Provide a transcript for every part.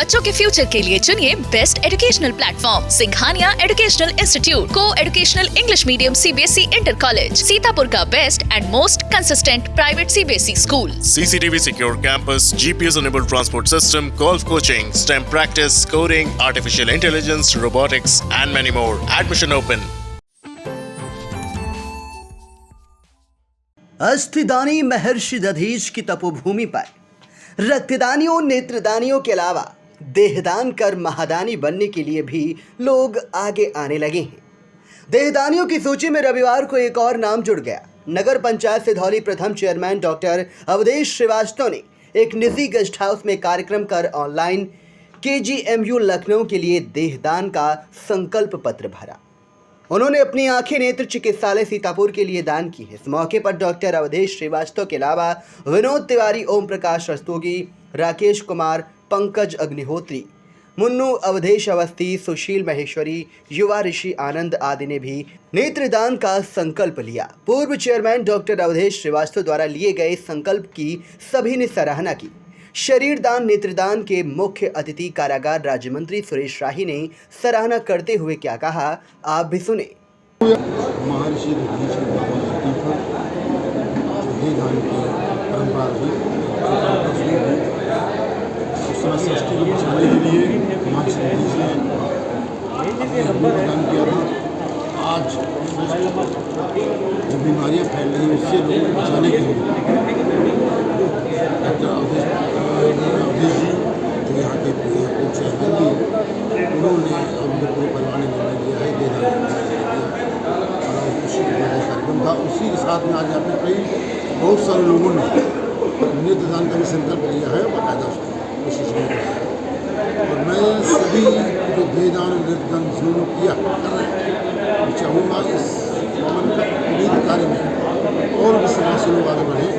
बच्चों के फ्यूचर के लिए चुनिए best educational platform Singhania educational institute को educational English medium CBSE inter college, Sitapur का best and most consistent private CBSE school. CCTV secure campus, GPS enabled transport system, golf coaching, STEM practice, coding, artificial intelligence, robotics and many more. Admission open. अस्थिदानी महर्षि दधीच की तपोभूमि पर रक्तदानियों नेत्रदानियों के अलावा देहदान कर महादानी बनने के लिए भी लोग आगे आने लगे हैं। देहदानियों की सूची में रविवार को एक और नाम जुड़ गया। नगर पंचायत सिधौली प्रथम चेयरमैन डॉक्टर अवधेश श्रीवास्तव ने एक निजी गेस्ट हाउस में कार्यक्रम कर ऑनलाइन KGMU लखनऊ के लिए देहदान का संकल्प पत्र भरा। उन्होंने अपनी आंखें नेत्र चिकित्सालय सीतापुर के लिए दान की है। इस मौके पर डॉक्टर अवधेश श्रीवास्तव के अलावा विनोद तिवारी, ओम प्रकाश रस्तोगी, राकेश कुमार, पंकज अग्निहोत्री, मुन्नू अवधेश अवस्थी, सुशील महेश्वरी, युवा ऋषि आनंद आदि ने भी नेत्रदान का संकल्प लिया। पूर्व चेयरमैन डॉक्टर अवधेश श्रीवास्तव द्वारा लिए गए संकल्प की सभी ने सराहना की। शरीर दान नेत्रदान के मुख्य अतिथि कारागार राज्य मंत्री सुरेश राही ने सराहना करते हुए क्या कहा, आप भी सुने। महर्षि दधीच की धरती पर देहदान की परंपरा रही, उस समय सृष्टि को बचाने के लिए महर्षि दधीच ने अपना दान किया था। आज जो बीमारियाँ फैल रही हैं उससे लोगों को बचाने के लिए डॉक्टर अवधेश जी जो यहाँ के चेयरमैन थे, उन्होंने उनके पूरे परिवार ने निर्णय लिया है देहदान और उसी कार्यक्रम था। उसी के साथ में आज यहाँ पे कई बहुत सारे लोगों ने नेत्रदान का भी संकल्प लिया है, बाकायदा उसको कोशिश में किया। और मैं सभी जो देहदान और नेत्रदान जो लोग किया कर रहे हैं, मैं चाहूँगा इस पुनीत कार्य में और भी समाज से लोग आगे बढ़ें,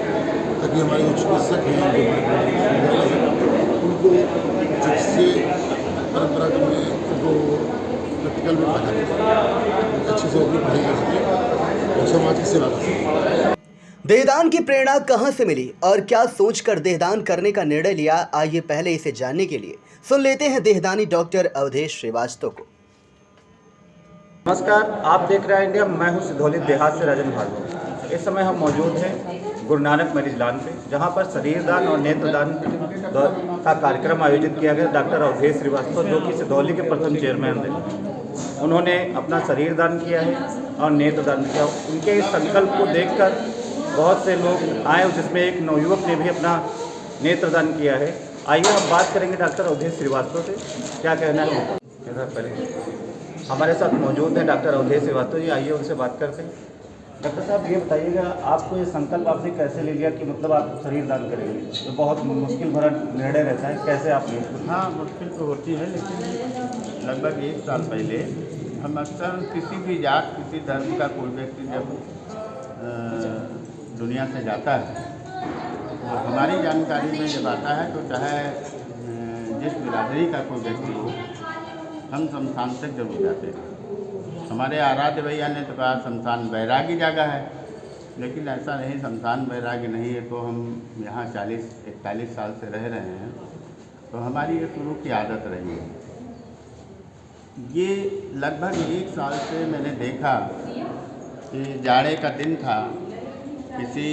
ताकि हमारे जो चिकित्सक हैं, जो बड़े उनको चिकित्सीय परंपरा में उनको प्रैक्टिकल में पढ़ा दें, अच्छे से अपनी पढ़ाई कर सकें और समाज की सेवा कर सकें। देहदान की प्रेरणा कहां से मिली और क्या सोचकर देहदान करने का निर्णय लिया, आइए पहले इसे जानने के लिए सुन लेते हैं देहदानी डॉक्टर अवधेश श्रीवास्तव को। नमस्कार, आप देख रहे हैं इंडिया। मैं हूं सिधौली देहात से राजन भार्गव। इस समय हम मौजूद हैं गुरु नानक मैरिज लॉन पे, जहां पर शरीरदान और नेत्रदान का कार्यक्रम आयोजित किया गया। डॉक्टर अवधेश श्रीवास्तव जो कि सिधौली के प्रथम चेयरमैन थे, उन्होंने अपना शरीरदान किया है और नेत्रदान किया। उनके इस संकल्प को देखकर बहुत से लोग आए, जिसमें एक नवयुवक ने भी अपना नेत्रदान किया है। आइए हम बात करेंगे डॉक्टर अवधेश श्रीवास्तव से, क्या कहना है। हमारे साथ मौजूद हैं डॉक्टर अवधेश श्रीवास्तव जी, आइए उनसे बात करते हैं। डॉक्टर साहब, ये बताइएगा, आपको ये संकल्प आपने कैसे ले लिया कि मतलब आप शरीर दान करेंगे? तो बहुत मुश्किल भरा निर्णय रहता है, कैसे आप ले? हाँ, मुश्किल तो होती है, लेकिन लगभग 1 साल पहले हम अक्सर किसी भी जात, किसी धर्म का कोई व्यक्ति जब दुनिया से जाता है, तो हमारी जानकारी में जब आता है, तो चाहे जिस बिरादरी का कोई व्यक्ति हो, हम शमशान तक जरूर जाते हैं। हमारे आराध्य भैया ने तो कहा शमशान बैरागी जगह है, लेकिन ऐसा नहीं, शमशान बैरागी नहीं है। तो हम यहाँ 40-41 साल से रह रहे हैं, तो हमारी ये शुरू की आदत रही है। ये लगभग 1 साल से मैंने देखा कि जाड़े का दिन था, किसी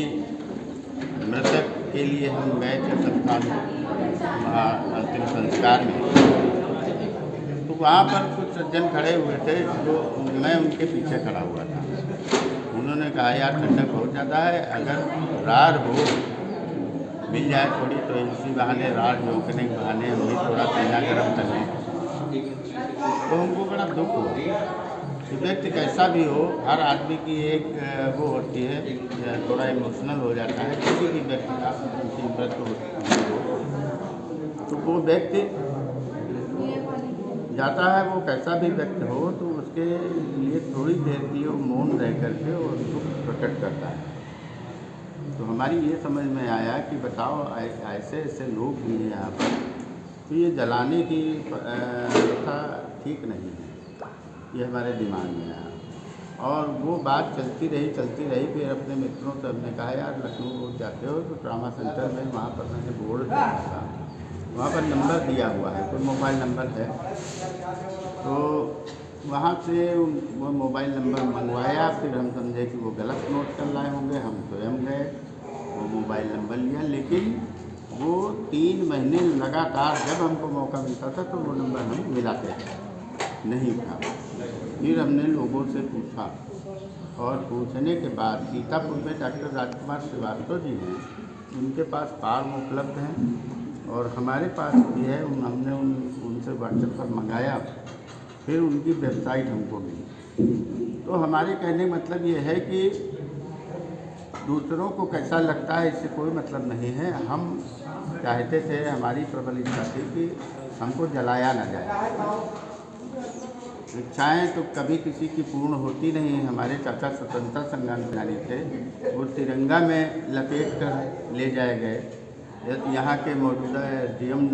मृतक के लिए हम गए थे शमशान अंतिम संस्कार में। तो वहाँ पर कुछ सज्जन खड़े हुए थे, तो मैं उनके पीछे खड़ा हुआ था। उन्होंने कहा, यार ठंडक बहुत ज़्यादा है, अगर रार हो मिल जाए थोड़ी, तो इसी बहाने रार झोंकने के बहाने हम भी थोड़ा पीना गर्म कर लें। तो हमको बड़ा दुख हुआ। व्यक्ति कैसा भी हो, हर आदमी की एक वो होती है, थोड़ा इमोशनल हो जाता है किसी भी व्यक्ति का, उनकी मृत्यु हो, तो वो व्यक्ति जाता है, वो कैसा भी व्यक्ति हो, तो उसके लिए थोड़ी देर की वो मौन रह करके और दुख प्रकट करता है। तो हमारी ये समझ में आया कि बताओ, ऐसे ऐसे लोग भी हैं यहाँ पर, तो ये जलाने की प्रथा ठीक नहीं है, ये हमारे दिमाग में आया। और वो बात चलती रही। फिर अपने मित्रों से हमने कहा, यार लखनऊ जाते हो तो ट्रामा सेंटर में, वहाँ पर मैंने बोर्ड देखा था, वहाँ पर नंबर दिया हुआ है, कोई मोबाइल नंबर है, तो वहाँ से वो मोबाइल नंबर मंगवाया। फिर हम समझे कि वो गलत नोट कर लाए होंगे, हम स्वयं गए, वो मोबाइल नंबर लिया, लेकिन वो 3 महीने लगातार जब हमको मौका मिलता था तो वो नंबर हम मिलाते थे, नहीं था। फिर हमने लोगों से पूछा और पूछने के बाद सीतापुर में डॉक्टर राजकुमार श्रीवास्तव जी हैं, उनके पास फॉर्म उपलब्ध हैं और हमारे पास भी है। हमने उनसे व्हाट्सएप पर मंगाया, फिर उनकी वेबसाइट हमको मिली। तो हमारे कहने का मतलब ये है कि दूसरों को कैसा लगता है इससे कोई मतलब नहीं है। हम चाहते थे, हमारी प्रबल इच्छा थी कि हमको जलाया ना जाए। इच्छाएँ तो कभी किसी की पूर्ण होती नहीं है। हमारे चाचा स्वतंत्रता संग्राम सेनानी थे, वो तिरंगा में लपेट कर ले जाए गए। यहाँ के मौजूदा एसडीएम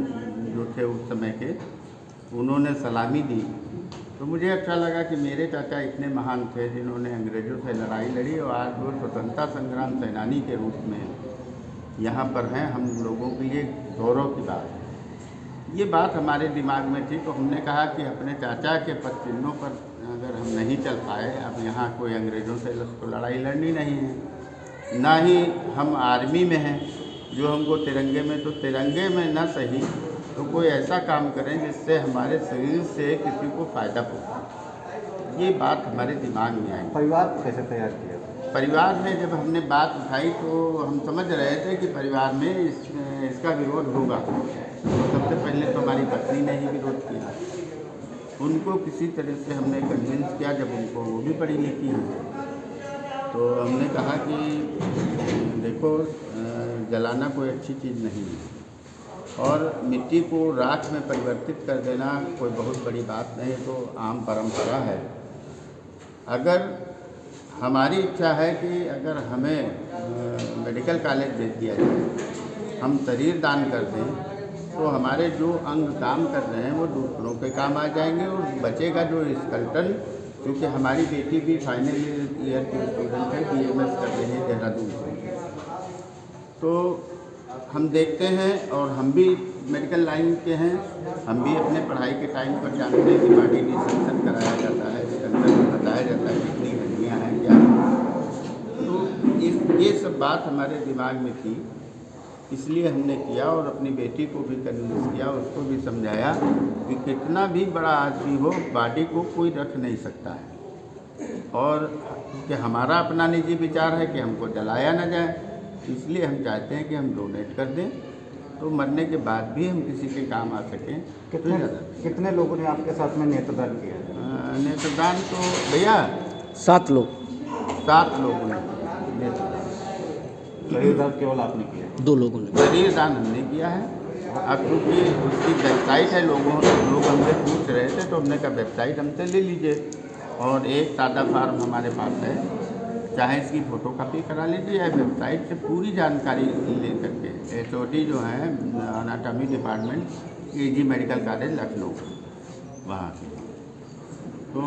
जो थे उस समय के, उन्होंने सलामी दी। तो मुझे अच्छा लगा कि मेरे चाचा इतने महान थे जिन्होंने अंग्रेज़ों से लड़ाई लड़ी और आज वो स्वतंत्रता संग्राम सेनानी के रूप में यहाँ पर हैं। हम लोगों के लिए गौरव की बात है। ये बात हमारे दिमाग में थी, तो हमने कहा कि अपने चाचा के पद चिन्हों पर अगर हम नहीं चल पाए, अब यहाँ कोई अंग्रेज़ों से तो लड़ाई लड़नी नहीं है, ना ही हम आर्मी में हैं जो हमको तिरंगे में, तो तिरंगे में न सही तो कोई ऐसा काम करें जिससे हमारे शरीर से किसी को फ़ायदा पहुँचे। ये बात हमारे दिमाग में आई। परिवार को कैसे तैयार किया? परिवार में जब हमने बात उठाई तो हम समझ रहे थे कि परिवार में इसका विरोध होगा। तो सबसे पहले तो हमारी पत्नी ने ही विरोध किया। उनको किसी तरह से हमने कन्विंस किया, जब उनको वो भी पढ़ी लिखी हैं, तो हमने कहा कि देखो जलाना कोई अच्छी चीज़ नहीं है और मिट्टी को राख में परिवर्तित कर देना कोई बहुत बड़ी बात नहीं, तो आम परंपरा है। अगर हमारी इच्छा है कि अगर हमें मेडिकल कॉलेज भेज दिया जाए, हम शरीर दान कर दें, तो हमारे जो अंग काम कर रहे हैं वो दूसरों के काम आ जाएंगे और बचेगा जो स्केलेटन। क्योंकि हमारी बेटी भी फाइनल ईयर की स्टूडेंट है, BMS कर रही है देहरादून से। तो हम देखते हैं और हम भी मेडिकल लाइन के हैं, हम भी अपने पढ़ाई के टाइम पर जानते हैं कि बॉडी डिसेक्शन कराया जाता है, इसके अंदर बताया जाता है कितनी हड्डियाँ हैं क्या। तो ये सब बात हमारे दिमाग में थी, इसलिए हमने किया और अपनी बेटी को भी कन्विंस किया, उसको भी समझाया कि कितना भी बड़ा आदमी हो बॉडी को कोई रख नहीं सकता है और कि हमारा अपना निजी विचार है कि हमको जलाया ना जाए, इसलिए हम चाहते हैं कि हम डोनेट कर दें तो मरने के बाद भी हम किसी के काम आ सकें। कितने लोगों ने आपके साथ में नेत्रदान किया? नेत्रदान तो भैया 7 लोग। 7 लोगों ने नेत्रदान। शरीर दान केवल आपने किया? 2 लोगों ने। शरीर दान हमने किया है। अब क्योंकि उसकी वेबसाइट है, लोग हमसे पूछ रहे थे तो हमने कहा वेबसाइट हमसे ले लीजिए और एक सादा फार्म हमारे पास है, चाहे इसकी फ़ोटोकॉपी करा लीजिए या वेबसाइट से पूरी जानकारी ले करके। HOD जो है anatomy department, AG medical college Lucknow, वहाँ की, तो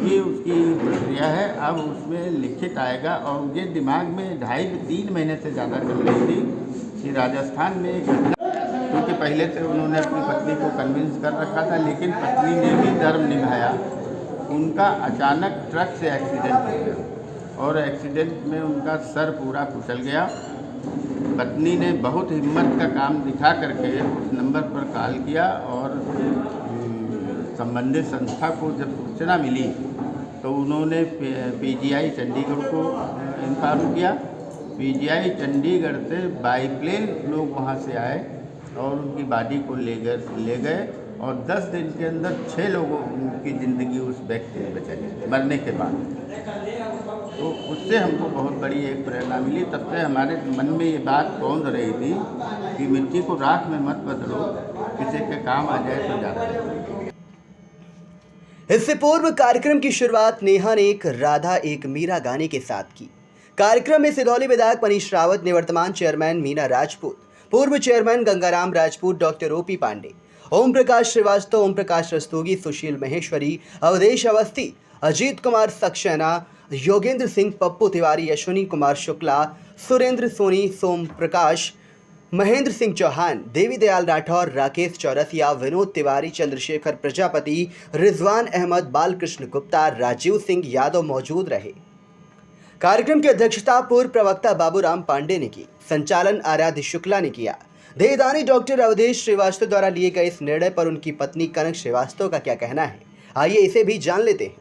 ये उसकी प्रक्रिया है। अब उसमें लिखित आएगा और ये दिमाग में 2.5-3 महीने से ज़्यादा चल रही थी कि राजस्थान में एक घटना, क्योंकि पहले से उन्होंने अपनी पत्नी को कन्विंस कर रखा था, लेकिन पत्नी ने भी धर्म निभाया। उनका अचानक ट्रक से एक्सीडेंट हो गया और एक्सीडेंट में उनका सर पूरा कुचल गया। पत्नी ने बहुत हिम्मत का काम दिखा करके उस नंबर पर कॉल किया और संबंधित संस्था को जब सूचना मिली तो उन्होंने PGI चंडीगढ़ को इन्फॉर्म किया। PGI चंडीगढ़ से बाई प्लेन लोग वहाँ से आए और उनकी बॉडी को ले गए और 10 दिन के अंदर 6 लोगों की ज़िंदगी उस व्यक्ति ने बचाई मरने के बाद। तो उससे हमको बहुत बड़ी एक प्रेरणा मिली। तब से हमारे मन में ये बात पहुँच रही थी कि मिट्टी को राख में मत बदलो, किसी के काम आ जाए तो ज़्यादा। इससे पूर्व कार्यक्रम की शुरुआत नेहा ने एक राधा एक मीरा गाने के साथ की। कार्यक्रम में सिधौली विधायक मनीष रावत, निवर्तमान चेयरमैन मीना राजपूत, पूर्व chairman Gangaram Rajput, doctor OP Pandey, Om Prakash Srivastava, Om Prakash Rastogi, Sushil Maheshwari, Awadhesh Awasthi, Ajit Kumar Saxena, Yogendra Singh, Pappu Tiwari, Ashwini Kumar Shukla, Surendra Soni, Som Prakash, Mahendra Singh Chauhan, Devi Dayal Rathore, Rakesh Chaurasia, Vinod Tiwari, Chandrashekhar Prajapati, Rizwan Ahmed, Balkrishna Gupta, Rajiv Singh Yadav मौजूद रहे। कार्यक्रम की अध्यक्षता पूर्व प्रवक्ता बाबूराम पांडे ने की। संचालन आराध्य शुक्ला ने किया। देहदानी डॉक्टर अवधेश श्रीवास्तव द्वारा लिए गए इस निर्णय पर उनकी पत्नी कनक श्रीवास्तव का क्या कहना है, आइए इसे भी जान लेते हैं।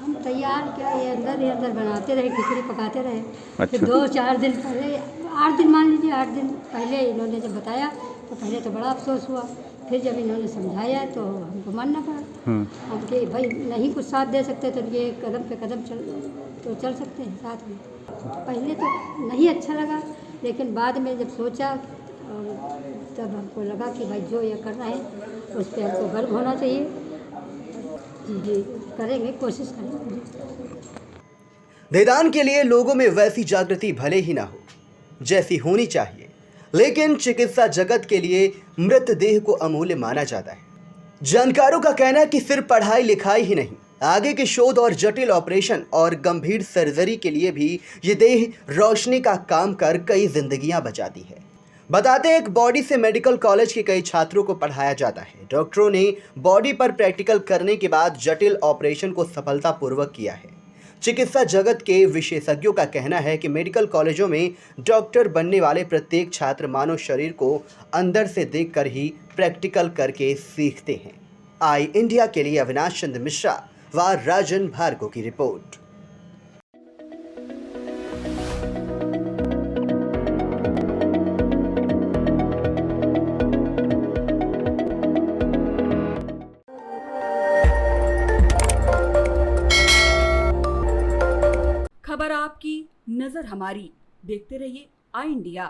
हम तैयार क्या ये अंदर ही अंदर बनाते रहे, खिचड़ी पकाते रहे। फिर 2-4 दिन पहले, 8 दिन मान लीजिए, 8 दिन पहले इन्होंने जब बताया तो पहले तो बड़ा अफसोस हुआ। फिर जब इन्होंने समझाया तो हमको मानना पड़ा। हम कि भाई नहीं कुछ साथ दे सकते तो ये कदम पे कदम चल सकते हैं साथ में। पहले तो नहीं अच्छा लगा, लेकिन बाद में जब सोचा और तब हमको लगा कि भाई जो ये कर रहे हैं उस पर हमको गर्व होना चाहिए। जी करेंगे, कोशिश करेंगे। देहदान के लिए लोगों में वैसी जागृति भले ही ना हो जैसी होनी चाहिए, लेकिन चिकित्सा जगत के लिए मृतदेह को अमूल्य माना जाता है। जानकारों का कहना है कि सिर्फ पढ़ाई लिखाई ही नहीं, आगे के शोध और जटिल ऑपरेशन और गंभीर सर्जरी के लिए भी ये देह रोशनी का काम कर कई जिंदगियां बचाती है। बताते हैं, एक बॉडी से मेडिकल कॉलेज के कई छात्रों को पढ़ाया जाता है। डॉक्टरों ने बॉडी पर प्रैक्टिकल करने के बाद जटिल ऑपरेशन को सफलतापूर्वक किया है। चिकित्सा जगत के विशेषज्ञों का कहना है कि मेडिकल कॉलेजों में डॉक्टर बनने वाले प्रत्येक छात्र मानव शरीर को अंदर से देखकर ही प्रैक्टिकल करके सीखते हैं। आई इंडिया के लिए अविनाश चंद्र मिश्रा व राजन भार्गव की रिपोर्ट। खबर आपकी, नजर हमारी। देखते रहिए आई इंडिया।